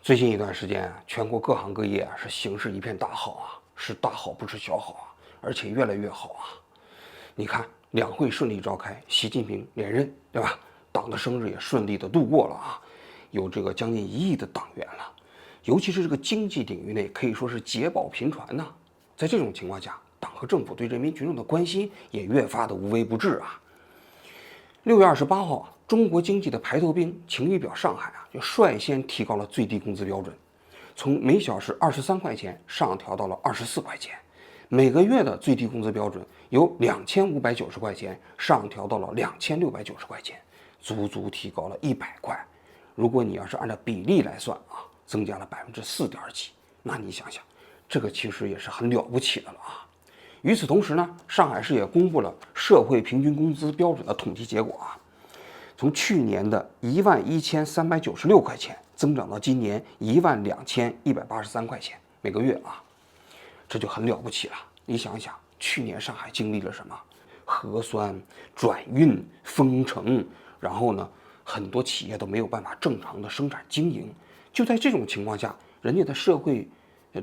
最近一段时间啊，全国各行各业啊是形势一片大好啊，是大好不是小好啊，而且越来越好啊。你看，两会顺利召开，习近平连任，对吧？党的生日也顺利的度过了啊，有这个将近1亿的党员了，尤其是这个经济领域内可以说是捷报频传呐。在这种情况下，党和政府对人民群众的关心也越发的无微不至啊。6月28号啊，中国经济的排头兵晴雨表上海啊，就率先提高了最低工资标准，从每小时23块钱上调到了24块钱，每个月的最低工资标准由2590块钱上调到了2690块钱，足足提高了100块。如果你要是按照比例来算啊，增加了4.几，那你想想，这个其实也是很了不起的了啊。与此同时呢，上海市也公布了社会平均工资标准的统计结果啊，从去年的11396块钱增长到今年12183块钱每个月啊，这就很了不起了。你想想，去年上海经历了什么？核酸、转运、封城，然后呢，很多企业都没有办法正常的生产经营。就在这种情况下，人家的社会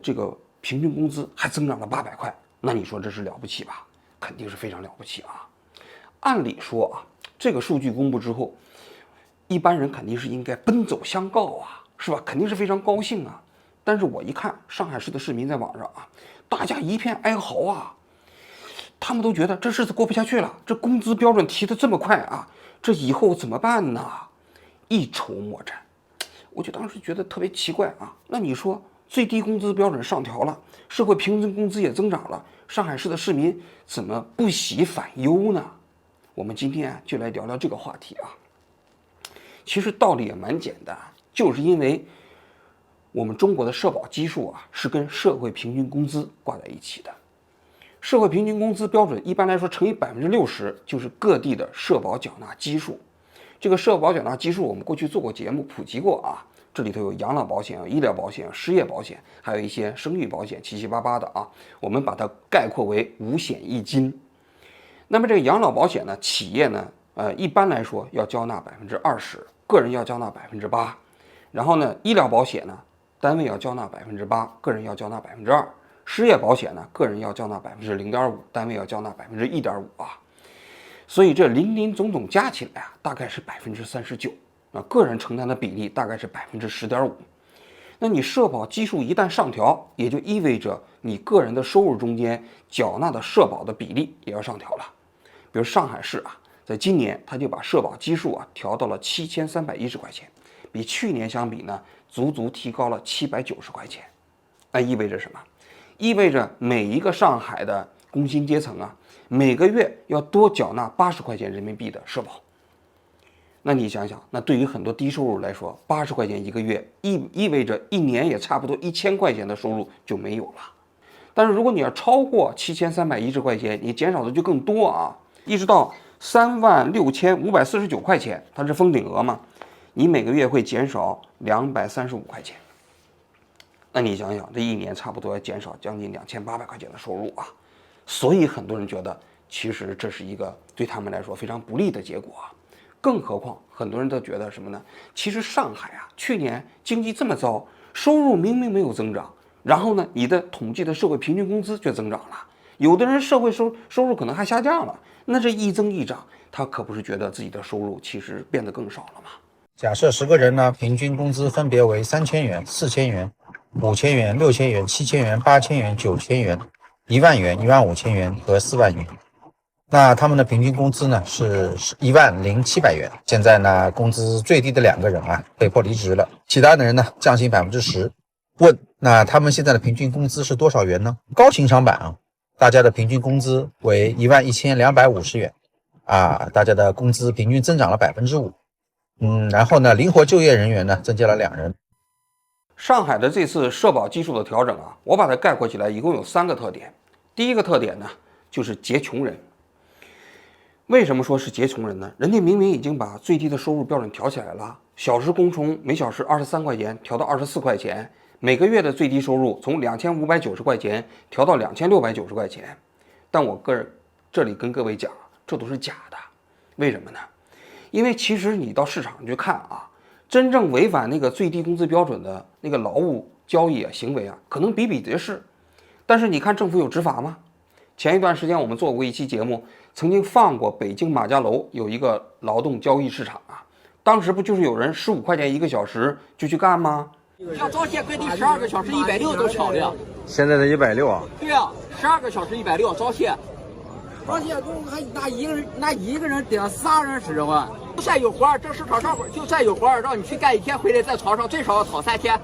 这个平均工资还增长了800块，那你说这是了不起吧？肯定是非常了不起啊。按理说啊，这个数据公布之后，一般人肯定是应该奔走相告啊，是吧？肯定是非常高兴啊。但是我一看上海市的市民在网上啊，大家一片哀嚎啊，他们都觉得这日子过不下去了，这工资标准提得这么快啊，这以后怎么办呢？一筹莫展。我就当时觉得特别奇怪啊，那你说最低工资标准上调了，社会平均工资也增长了，上海市的市民怎么不喜反忧呢？我们今天就来聊聊这个话题啊。其实道理也蛮简单，就是因为我们中国的社保基数啊是跟社会平均工资挂在一起的。社会平均工资标准一般来说乘以60%就是各地的社保缴纳基数。这个社保缴纳基数我们过去做过节目普及过啊，这里头有养老保险、有医疗保险、有失业保险，还有一些生育保险，七七八八的啊，我们把它概括为五险一金。那么这个养老保险呢，企业呢，一般来说要交纳20%，个人要交纳8%。然后呢，医疗保险呢，单位要交纳8%，个人要交纳2%。失业保险呢，个人要交纳0.5%，单位要交纳1.5%啊。所以这林林总总加起来啊，大概是39%啊，个人承担的比例大概是10.5%。那你社保基数一旦上调，也就意味着你个人的收入中间缴纳的社保的比例也要上调了。比如上海市啊，在今年他就把社保基数啊调到了7310块钱，比去年相比呢，足足提高了790块钱。那意味着什么？意味着每一个上海的工薪阶层啊，每个月要多缴纳80块钱人民币的社保。那你想想，那对于很多低收入来说，80块钱一个月意味着一年也差不多1000块钱的收入就没有了。但是如果你要超过7310块钱，你减少的就更多啊，一直到36549块钱，它是封顶额嘛，你每个月会减少235块钱。那你想想，这一年差不多要减少将近2800块钱的收入啊。所以很多人觉得，其实这是一个对他们来说非常不利的结果啊。更何况很多人都觉得什么呢？其实上海啊，去年经济这么糟，收入明明没有增长，然后呢，你的统计的社会平均工资却增长了，有的人社会收入可能还下降了，那这一增一涨，他可不是觉得自己的收入其实变得更少了吗？假设10个人呢，平均工资分别为3000元、4000元、5000元、6000元、7000元、8000元、9000元、1万元、15000元和4万元。那他们的平均工资呢是10700元。现在呢，工资最低的2个人啊被迫离职了，其他的人呢降薪10%。问，那他们现在的平均工资是多少元呢？高情商版啊，大家的平均工资为11250元啊，大家的工资平均增长了5%。然后呢，灵活就业人员呢增加了2人。上海的这次社保基数的调整啊，我把它概括起来，一共有3个特点。第一个特点呢，就是劫穷人。为什么说是劫穷人呢？人家明明已经把最低的收入标准调起来了，小时工从每小时23块钱调到24块钱，每个月的最低收入从2590块钱调到2690块钱。但我这里跟各位讲，这都是假的。为什么呢？因为其实你到市场上去看啊，真正违反那个最低工资标准的那个劳务交易行为可能比比皆是。但是你看政府有执法吗？前一段时间我们做过一期节目，曾经放过北京马家楼有一个劳动交易市场当时不就是有人15块钱1个小时就去干吗？像早些规定12个小时160都敲的，现在的160啊？对12个小时160，早些还拿一个人顶3人使唤。就算有活这市场上就算有活让你去干1天，回来在床上最少要躺3天。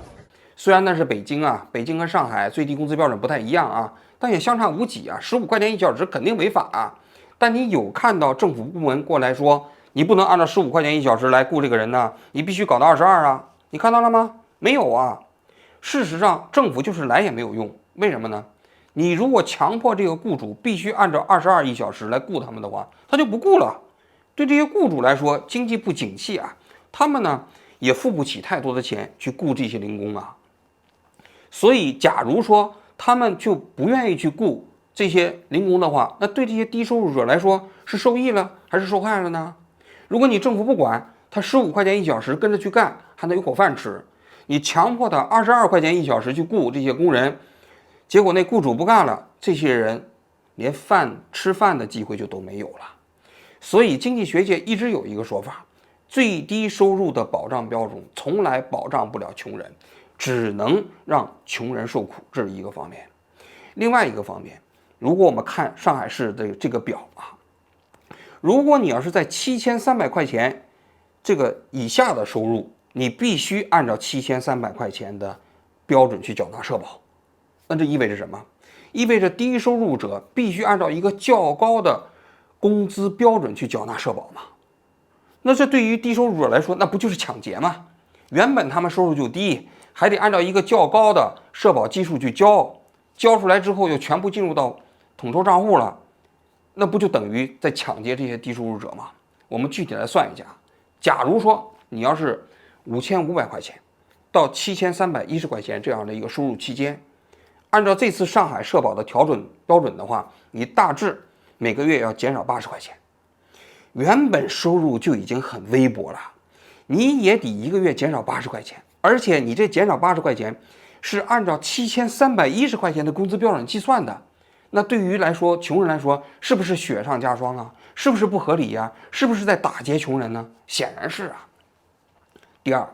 虽然那是北京北京和上海最低工资标准不太一样但也相差无几15块钱1小时肯定违法但你有看到政府部门过来说，你不能按照15块钱1小时来雇这个人呢？你必须搞到22你看到了吗？没有事实上，政府就是来也没有用。为什么呢？你如果强迫这个雇主必须按照221小时来雇他们的话，他就不雇了。对这些雇主来说，经济不景气他们呢也付不起太多的钱去雇这些零工所以，假如说他们就不愿意去雇这些零工的话，那对这些低收入者来说是受益了还是受害了呢？如果你政府不管，他15块钱1小时跟着去干，还能有口饭吃。你强迫他22块钱1小时去雇这些工人，结果那雇主不干了，这些人连吃饭的机会就都没有了。所以经济学界一直有一个说法，最低收入的保障标准从来保障不了穷人，只能让穷人受苦，这是一个方面。另外一个方面，如果我们看上海市的这个表如果你要是在7300块钱这个以下的收入，你必须按照7300块钱的标准去缴纳社保。那这意味着什么？意味着低收入者必须按照一个较高的工资标准去缴纳社保吗？那这对于低收入者来说，那不就是抢劫吗？原本他们收入就低，还得按照一个较高的社保基数去交出来之后又全部进入到统筹账户了，那不就等于在抢劫这些低收入者吗？我们具体来算一下，假如说你要是5500块钱到7310块钱这样的一个收入期间，按照这次上海社保的调整标准的话，你大致每个月要减少80块钱。原本收入就已经很微薄了，你也得一个月减少80块钱，而且你这减少80块钱是按照7310块钱的工资标准计算的。那对于来说，穷人来说，是不是雪上加霜是不是不合理是不是在打劫穷人呢？显然是第二，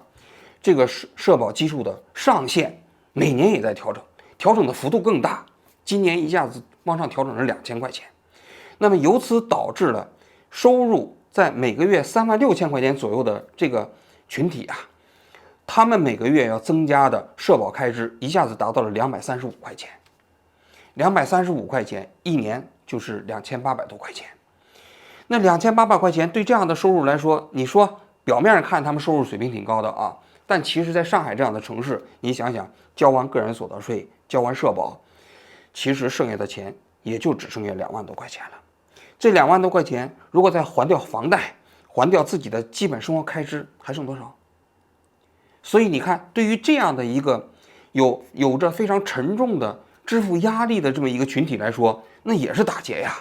这个社保基数的上限每年也在调整，调整的幅度更大，今年一下子往上调整了2000块钱。那么由此导致了收入在每个月36000块钱左右的这个群体他们每个月要增加的社保开支一下子达到了235块钱。235块钱一年就是2800多块钱。那2800块钱对这样的收入来说，你说表面上看他们收入水平挺高的但其实在上海这样的城市，你想想，交完个人所得税，交完社保，其实剩下的钱也就只剩下2万多块钱了。这2万多块钱如果再还掉房贷，还掉自己的基本生活开支，还剩多少？所以你看，对于这样的一个有着非常沉重的支付压力的这么一个群体来说，那也是打劫呀。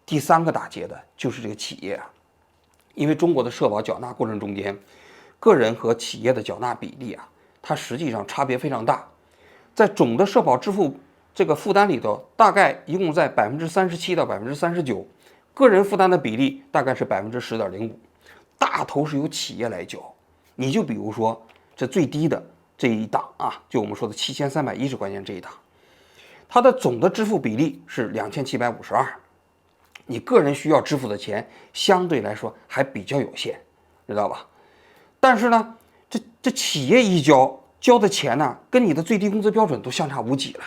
第三个打劫的就是这个企业因为中国的社保缴纳过程中间，个人和企业的缴纳比例它实际上差别非常大。在总的社保支付这个负担里头，大概一共在37%到39%，个人负担的比例大概是10.05%，大头是由企业来缴。你就比如说这最低的这一档就我们说的7310块钱这一档，它的总的支付比例是2752，你个人需要支付的钱相对来说还比较有限，知道吧？但是呢，这企业一交的钱跟你的最低工资标准都相差无几了。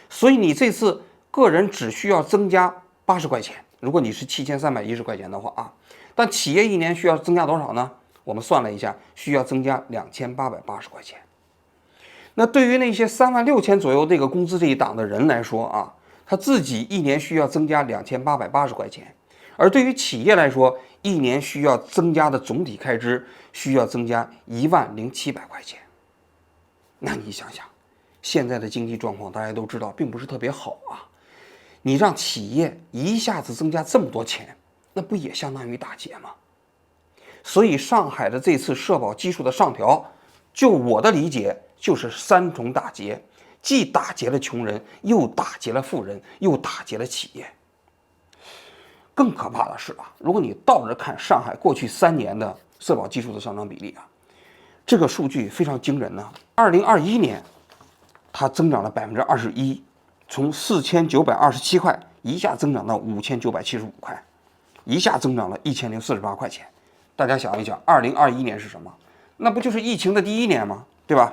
所以你这次个人只需要增加80块钱，如果你是7310块钱的话但企业一年需要增加多少呢？我们算了一下，需要增加2880块钱。那对于那些36000左右这个工资这一档的人来说他自己一年需要增加2880块钱，而对于企业来说，一年需要增加的总体开支需要增加10700块钱。那你想想，现在的经济状况大家都知道并不是特别好你让企业一下子增加这么多钱，那不也相当于打劫吗？所以上海的这次社保基数的上调，就我的理解就是3重打劫，既打劫了穷人，又打劫了富人，又打劫了企业。更可怕的是啊，如果你倒着看上海过去3年的社保基数的上涨比例啊，这个数据非常惊人呢。2021年，它增长了21%，从4927块一下增长到5975块，一下增长了1048块钱。大家想一想，2021年是什么？那不就是疫情的第1年吗？对吧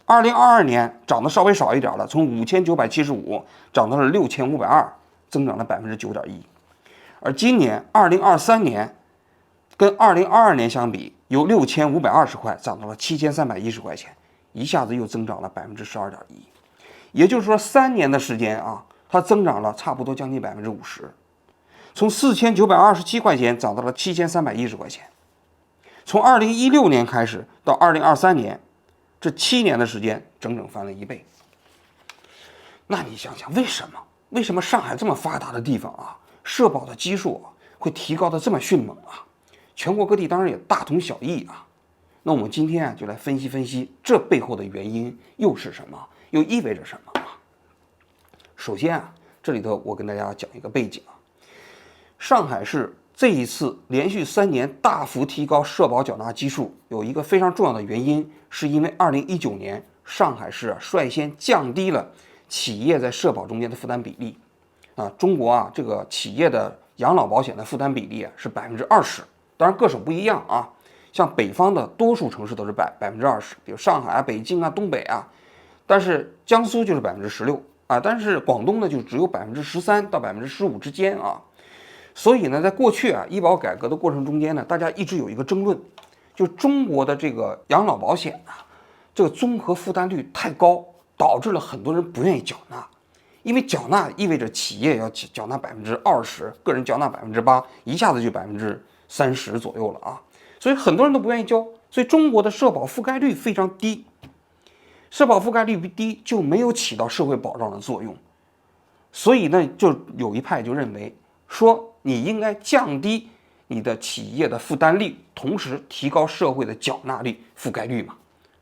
？2022年涨得稍微少一点了，从5975涨到了6520，增长了9.1%。而今年2023年跟2022年相比，由6520块涨到了7310块钱，一下子又增长了12.1%。也就是说，3年的时间啊，它增长了差不多将近50%，从4927块钱涨到了7310块钱。从2016年开始到2023年，这7年的时间整整翻了1倍。那你想想，为什么上海这么发达的地方啊，社保的基数会提高的这么迅猛啊？全国各地当然也大同小异啊。那我们今天就来分析分析这背后的原因又是什么，又意味着什么啊？首先这里头我跟大家讲一个背景啊，上海市这一次连续3年大幅提高社保缴纳基数，有一个非常重要的原因，是因为2019年上海市率先降低了企业在社保中间的负担比例啊。中国这个企业的养老保险的负担比例是20%，当然各省不一样啊。像北方的多数城市都是20%，比如上海北京东北但是江苏就是16%但是广东呢就只有13%到15%之间啊。所以呢，在过去医保改革的过程中间呢，大家一直有一个争论，就是中国的这个养老保险这个综合负担率太高，导致了很多人不愿意缴纳，因为缴纳意味着企业要缴纳20%，个人缴纳8%，一下子就30%左右了啊，所以很多人都不愿意交，所以中国的社保覆盖率非常低，社保覆盖率低就没有起到社会保障的作用，所以呢，就有一派就认为说你应该降低你的企业的负担率，同时提高社会的缴纳率、覆盖率嘛。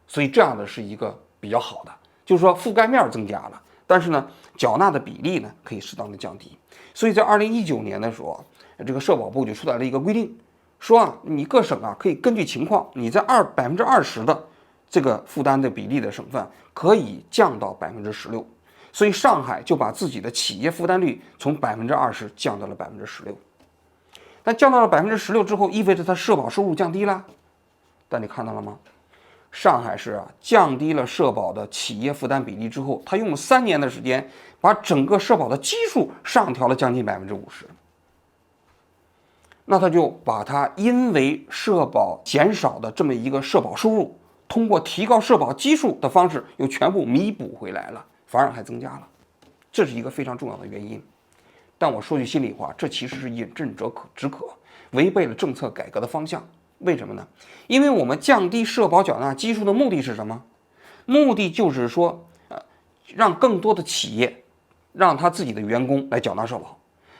所以这样的是一个比较好的，就是说覆盖面增加了，但是呢，缴纳的比例呢可以适当的降低。所以在2019年的时候，这个社保部就出台了一个规定，说你各省可以根据情况，你在20%的这个负担的比例的省份可以降到16%。所以上海就把自己的企业负担率从20%降到了16%，但降到了16%之后，意味着它社保收入降低了。但你看到了吗？上海市降低了社保的企业负担比例之后，它用了3年的时间，把整个社保的基数上调了将近50%。那他就把它因为社保减少的这么一个社保收入，通过提高社保基数的方式，又全部弥补回来了。反而还增加了，这是一个非常重要的原因。但我说句心里话，这其实是饮鸩止渴，违背了政策改革的方向。为什么呢？因为我们降低社保缴纳基数的目的是什么？目的就是说，让更多的企业让他自己的员工来缴纳社保。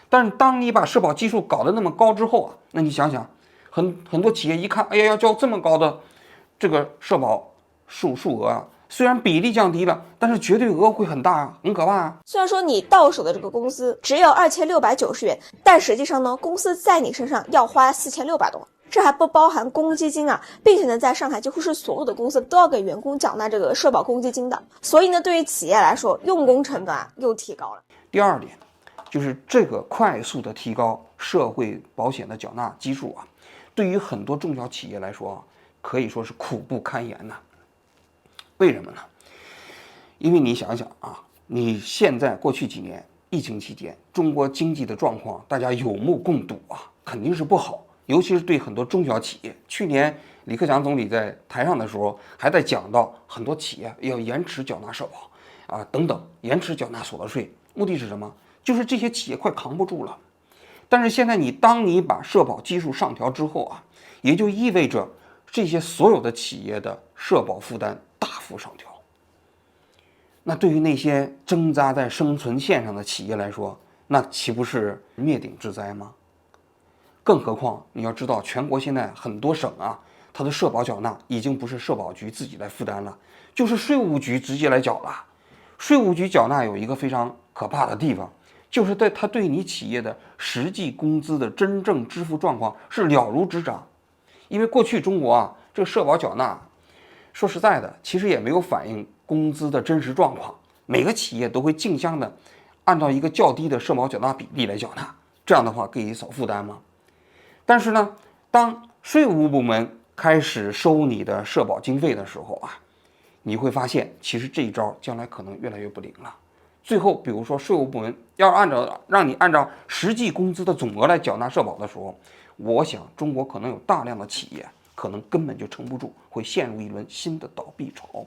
但是当你把社保基数搞得那么高之后那你想想，很多企业一看，哎呀，要交这么高的这个社保数额虽然比例降低了，但是绝对额会很大很可怕虽然说你到手的这个工资只有2690元，但实际上呢，公司在你身上要花4600多，这还不包含公积金并且呢，在上海几乎是所有的公司都要给员工缴纳这个社保公积金的，所以呢，对于企业来说，用工成本又提高了。第二点，就是这个快速的提高社会保险的缴纳基数对于很多中小企业来说可以说是苦不堪言呐。为什么呢？因为你想想你现在过去几年疫情期间，中国经济的状况大家有目共睹肯定是不好，尤其是对很多中小企业。去年李克强总理在台上的时候，还在讲到很多企业要延迟缴纳社保等等，延迟缴纳所得税，目的是什么？就是这些企业快扛不住了。但是现在当你把社保基数上调之后也就意味着这些所有的企业的社保负担大幅上调。那对于那些挣扎在生存线上的企业来说，那岂不是灭顶之灾吗？更何况你要知道，全国现在很多省啊，它的社保缴纳已经不是社保局自己来负担了，就是税务局直接来缴了。税务局缴纳有一个非常可怕的地方，就是它对你企业的实际工资的真正支付状况是了如指掌。因为过去中国啊，这个社保缴纳，说实在的，其实也没有反映工资的真实状况。每个企业都会竞相的按照一个较低的社保缴纳比例来缴纳，这样的话可以少负担吗？但是呢，当税务部门开始收你的社保经费的时候啊，你会发现其实这一招将来可能越来越不灵了。最后，比如说税务部门要让你按照实际工资的总额来缴纳社保的时候，我想中国可能有大量的企业可能根本就撑不住，会陷入一轮新的倒闭潮。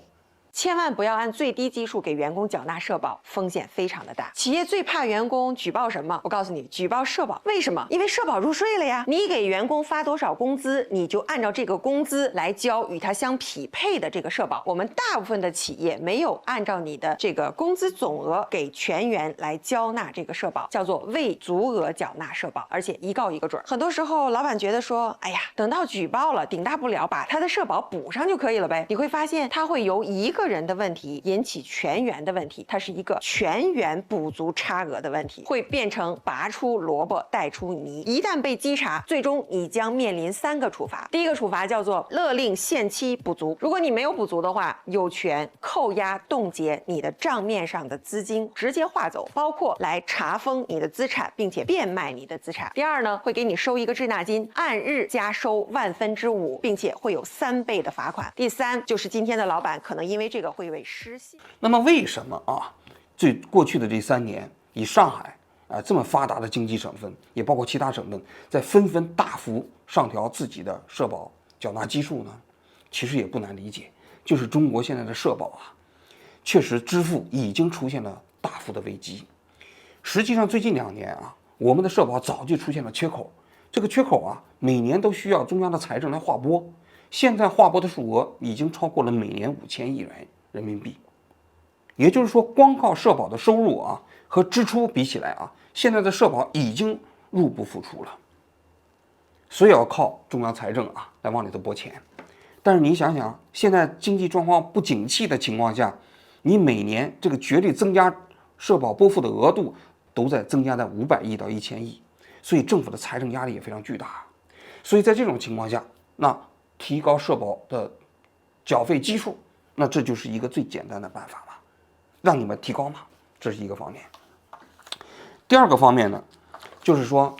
千万不要按最低基数给员工缴纳社保，风险非常的大。企业最怕员工举报什么？我告诉你，举报社保。为什么？因为社保入税了呀。你给员工发多少工资，你就按照这个工资来交与他相匹配的这个社保。我们大部分的企业没有按照你的这个工资总额给全员来交纳这个社保，叫做未足额缴纳社保，而且一告一个准。很多时候老板觉得说，哎呀，等到举报了，顶大不了把他的社保补上就可以了呗。你会发现他会由一个人的问题引起全员的问题，它是一个全员补足差额的问题，会变成拔出萝卜带出泥。一旦被稽查，最终你将面临3个处罚。第一个处罚叫做勒令限期补足，如果你没有补足的话，有权扣押冻结你的账面上的资金，直接划走，包括来查封你的资产，并且变卖你的资产。第二呢，会给你收一个滞纳金，按日加收5/1000，并且会有3倍的罚款。第三就是今天的老板可能因为这个会为失信。那么为什么啊？过去的这3年，以上海这么发达的经济省份，也包括其他省份，在纷纷大幅上调自己的社保缴纳基数呢？其实也不难理解，就是中国现在的社保啊，确实支付已经出现了大幅的危机。实际上最近2年啊，我们的社保早就出现了缺口，这个缺口啊，每年都需要中央的财政来划拨，现在划拨的数额已经超过了每年5000亿元人民币。也就是说，光靠社保的收入啊和支出比起来啊，现在的社保已经入不敷出了，所以要靠中央财政啊来往里头拨钱。但是你想想，现在经济状况不景气的情况下，你每年这个绝对增加社保拨付的额度都在增加在500亿到1000亿，所以政府的财政压力也非常巨大。所以在这种情况下，那提高社保的缴费基数，那这就是一个最简单的办法嘛，让你们提高嘛，这是一个方面。第二个方面呢，就是说，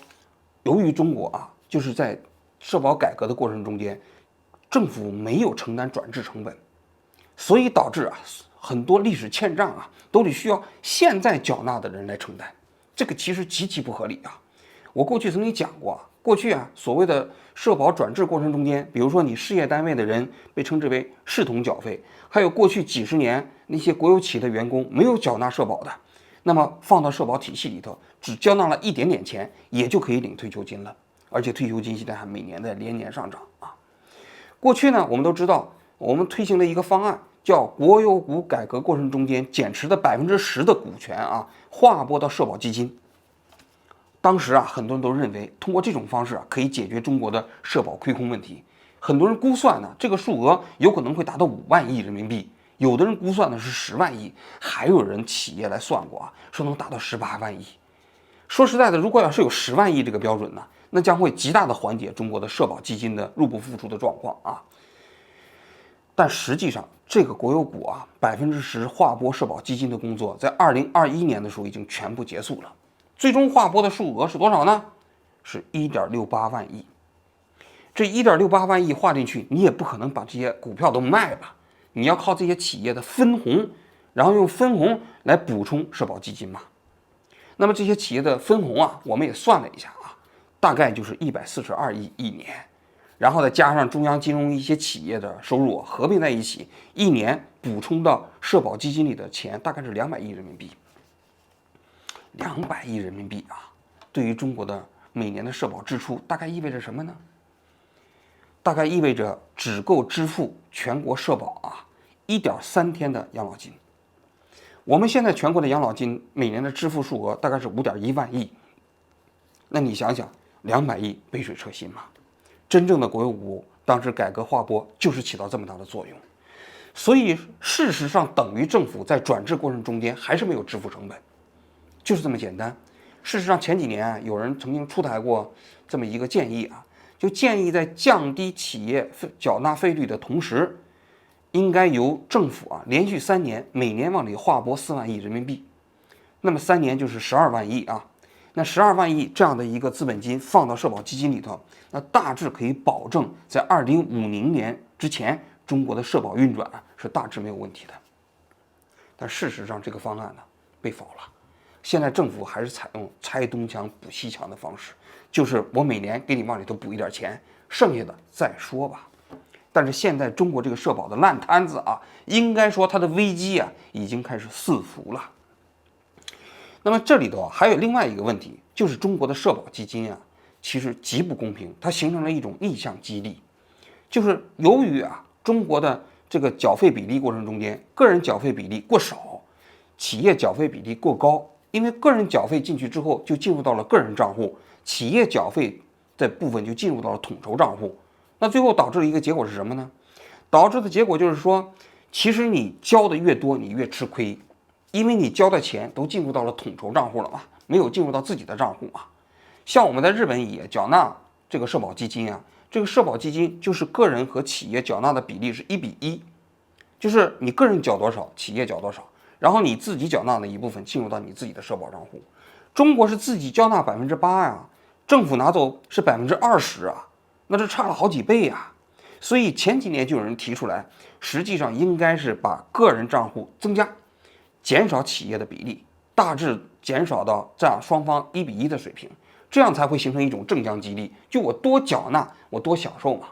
由于中国啊，就是在社保改革的过程中间，政府没有承担转制成本，所以导致啊很多历史欠账啊都得需要现在缴纳的人来承担，这个其实极其不合理啊。我过去曾经讲过啊，过去啊所谓的社保转制过程中间，比如说你事业单位的人被称之为视同缴费，还有过去几十年那些国有企业的员工没有缴纳社保的，那么放到社保体系里头，只交纳了一点点钱，也就可以领退休金了，而且退休金现在还每年在连年上涨啊。过去呢，我们都知道，我们推行了一个方案，叫国有股改革过程中间减持的10%的股权啊，划拨到社保基金。当时啊，很多人都认为通过这种方式啊，可以解决中国的社保亏空问题。很多人估算呢，这个数额有可能会达到5万亿人民币，有的人估算的是10万亿，还有人企业来算过啊，说能达到18万亿。说实在的，如果要是有10万亿这个标准呢，那将会极大的缓解中国的社保基金的入不敷出的状况啊。但实际上，这个国有股啊10%划拨社保基金的工作，在2021年的时候已经全部结束了。最终划拨的数额是多少呢？是1.68万亿。这1.68万亿划进去，你也不可能把这些股票都卖了，你要靠这些企业的分红，然后用分红来补充社保基金嘛。那么这些企业的分红啊，我们也算了一下啊，大概就是142亿一年，然后再加上中央金融一些企业的收入合并在一起，一年补充到社保基金里的钱大概是200亿人民币。200亿人民币啊，对于中国的每年的社保支出，大概意味着什么呢？大概意味着只够支付全国社保啊1.3天的养老金。我们现在全国的养老金每年的支付数额大概是5.1万亿。那你想想200亿杯水车薪嘛。真正的国有五当时改革划拨就是起到这么大的作用，所以事实上等于政府在转制过程中间还是没有支付成本，就是这么简单。事实上前几年有人曾经出台过这么一个建议啊，就建议在降低企业缴纳费率的同时，应该由政府连续3年每年往里划拨4万亿人民币，那么3年就是12万亿啊。那12万亿这样的一个资本金放到社保基金里头，那大致可以保证在2050年之前，中国的社保运转是大致没有问题的。但事实上这个方案呢被否了，现在政府还是采用拆东墙补西墙的方式，就是我每年给你往里头补一点钱，剩下的再说吧。但是现在中国这个社保的烂摊子应该说它的危机已经开始四伏了。那么这里头还有另外一个问题，就是中国的社保基金其实极不公平，它形成了一种逆向激励，就是由于中国的这个缴费比例过程中间，个人缴费比例过少，企业缴费比例过高，因为个人缴费进去之后就进入到了个人账户，企业缴费的部分就进入到了统筹账户，那最后导致了一个结果是什么呢？导致的结果就是说，其实你交的越多，你越吃亏。因为你交的钱都进入到了统筹账户了嘛，没有进入到自己的账户啊。像我们在日本也缴纳这个社保基金这个社保基金就是个人和企业缴纳的比例是1比1，就是你个人缴多少，企业缴多少，然后你自己缴纳的一部分进入到你自己的社保账户。中国是自己交纳8%政府拿走是20%那这差了好几倍所以前几年就有人提出来，实际上应该是把个人账户增加，减少企业的比例，大致减少到这样双方1比1的水平，这样才会形成一种正向激励，就我多缴纳，我多享受嘛。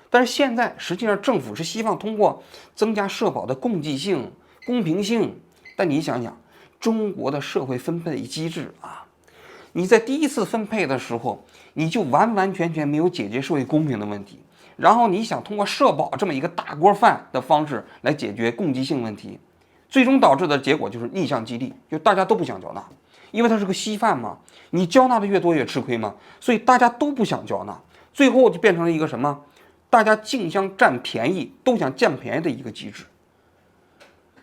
但是现在实际上政府是希望通过增加社保的共济性、公平性，但你想想，中国的社会分配机制你在第一次分配的时候，你就完完全全没有解决社会公平的问题，然后你想通过社保这么一个大锅饭的方式来解决共济性问题。最终导致的结果就是逆向激励，就大家都不想缴纳，因为它是个稀饭嘛，你交纳的越多越吃亏嘛，所以大家都不想缴纳，最后就变成了一个什么？大家竞相占便宜，都想占便宜的一个机制。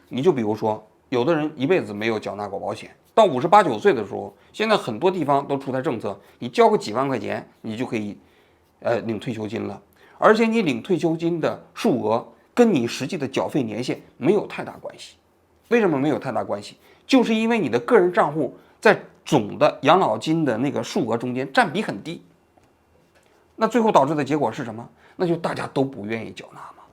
你就比如说，有的人一辈子没有缴纳过保险，到58、59岁的时候，现在很多地方都出台政策，你交个几万块钱，你就可以领退休金了，而且你领退休金的数额跟你实际的缴费年限没有太大关系。为什么没有太大关系？就是因为你的个人账户在总的养老金的那个数额中间占比很低，那最后导致的结果是什么？那就大家都不愿意缴纳嘛。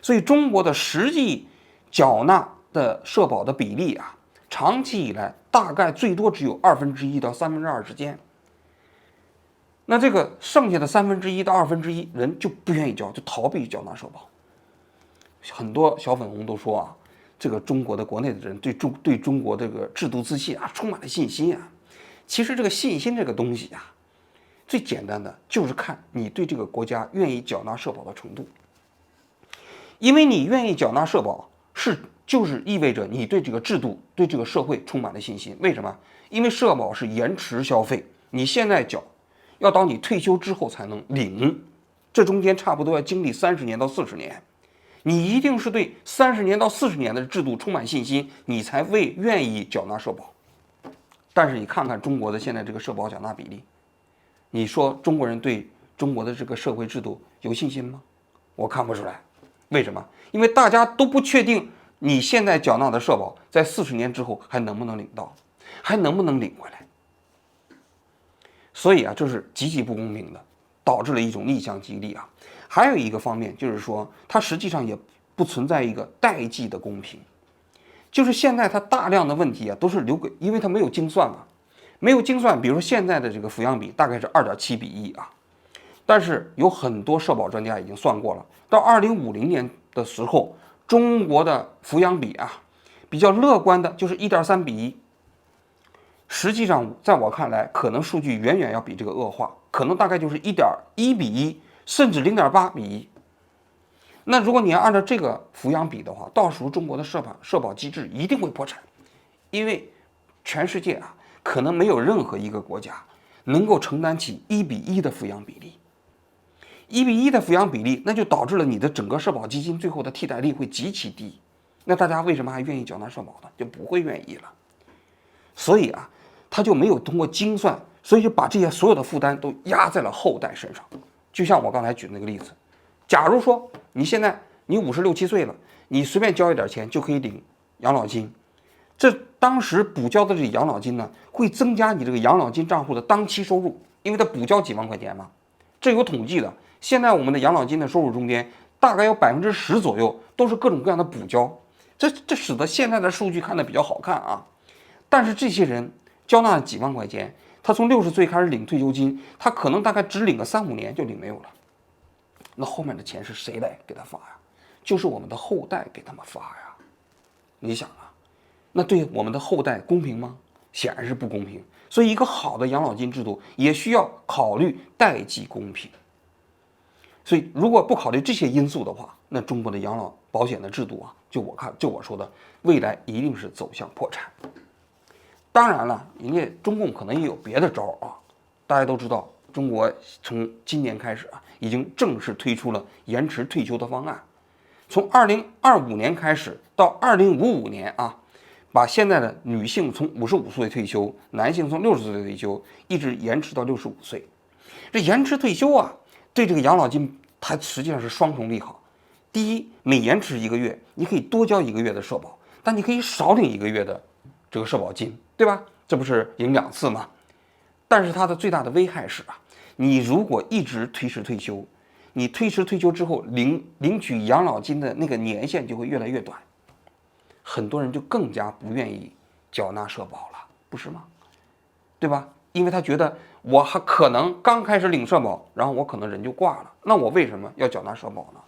所以中国的实际缴纳的社保的比例长期以来大概最多只有1/2到2/3之间。那这个剩下的1/3到1/2人就不愿意交，就逃避缴纳社保。很多小粉红都说这个中国的国内的人对中国这个制度自信充满了信心其实这个信心这个东西最简单的就是看你对这个国家愿意缴纳社保的程度。因为你愿意缴纳社保就是意味着你对这个制度、对这个社会充满了信心。为什么？因为社保是延迟消费，你现在缴，要到你退休之后才能领，这中间差不多要经历30年到40年。你一定是对30年到40年的制度充满信心，你才会愿意缴纳社保。但是你看看中国的现在这个社保缴纳比例，你说中国人对中国的这个社会制度有信心吗？我看不出来。为什么？因为大家都不确定你现在缴纳的社保在40年之后还能不能领到，还能不能领回来。所以这是极其不公平的，导致了一种逆向激励还有一个方面就是说，它实际上也不存在一个代际的公平，就是现在它大量的问题都是留给，因为它没有精算嘛，没有精算。比如说现在的这个抚养比大概是2.7比1但是有很多社保专家已经算过了，到2050年的时候，中国的抚养比比较乐观的就是1.3比1。实际上在我看来，可能数据远远要比这个恶化，可能大概就是1.1比1，甚至0.8比1。那如果你要按照这个抚养比的话，到时候中国的社保机制一定会破产，因为全世界可能没有任何一个国家能够承担起1:1的抚养比例。1:1的抚养比例，那就导致了你的整个社保基金最后的替代率会极其低。那大家为什么还愿意缴纳社保呢？就不会愿意了。所以啊，他就没有通过精算，所以就把这些所有的负担都压在了后代身上。就像我刚才举的那个例子，假如说你现在你56、7岁了，你随便交一点钱就可以领养老金，这当时补交的这养老金呢，会增加你这个养老金账户的当期收入，因为它补交几万块钱嘛，这有统计的。现在我们的养老金的收入中间，大概有10%左右都是各种各样的补交，这使得现在的数据看得比较好看啊。但是这些人交纳了几万块钱，他从60岁开始领退休金，他可能大概只领个3、5年就领没有了。那后面的钱是谁来给他发呀？就是我们的后代给他们发呀。你想啊，那对我们的后代公平吗？显然是不公平。所以一个好的养老金制度也需要考虑代际公平。所以如果不考虑这些因素的话，那中国的养老保险的制度啊，就我说的，未来一定是走向破产。当然了，人家中共可能也有别的招啊。大家都知道，中国从今年开始啊，已经正式推出了延迟退休的方案。从2025年开始到2055年啊，把现在的女性从55岁退休，男性从60岁退休，一直延迟到65岁。这延迟退休啊，对这个养老金它实际上是双重利好。第一，每延迟1个月，你可以多交1个月的社保，但你可以少领1个月的这个社保金，对吧？这不是赢2次吗？但是它的最大的危害是啊，你如果一直推迟退休，你推迟退休之后领取养老金的那个年限就会越来越短，很多人就更加不愿意缴纳社保了，不是吗？对吧？因为他觉得我还可能刚开始领社保，然后我可能人就挂了，那我为什么要缴纳社保呢？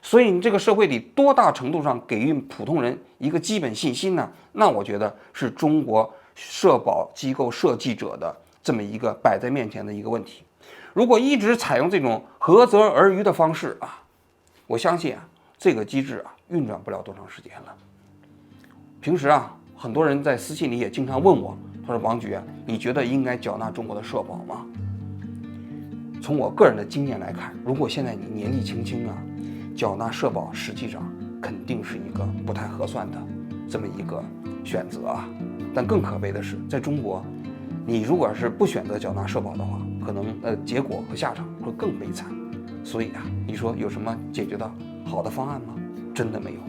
所以你这个社会里多大程度上给予普通人一个基本信心呢？那我觉得是中国社保机构设计者的这么一个摆在面前的一个问题。如果一直采用这种合则而渔的方式啊，我相信啊，这个机制啊运转不了多长时间了。平时啊，很多人在私信里也经常问我，他说王局啊，你觉得应该缴纳中国的社保吗？从我个人的经验来看，如果现在你年纪轻轻啊，缴纳社保实际上肯定是一个不太合算的这么一个选择啊。但更可悲的是，在中国，你如果是不选择缴纳社保的话，可能结果和下场会更悲惨。所以啊，你说有什么解决的好的方案吗？真的没有。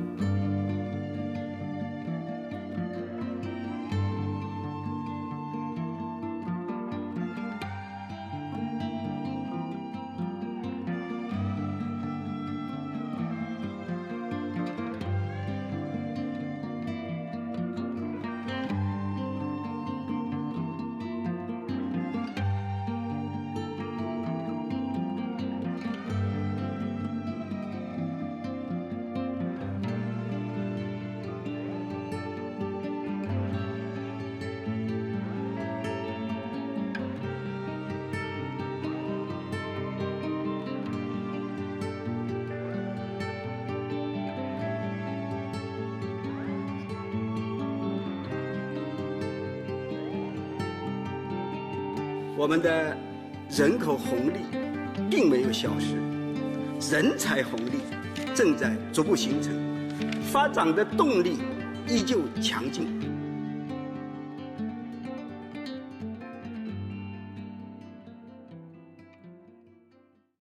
我们的人口红利并没有消失，人才红利正在逐步形成，发展的动力依旧强劲。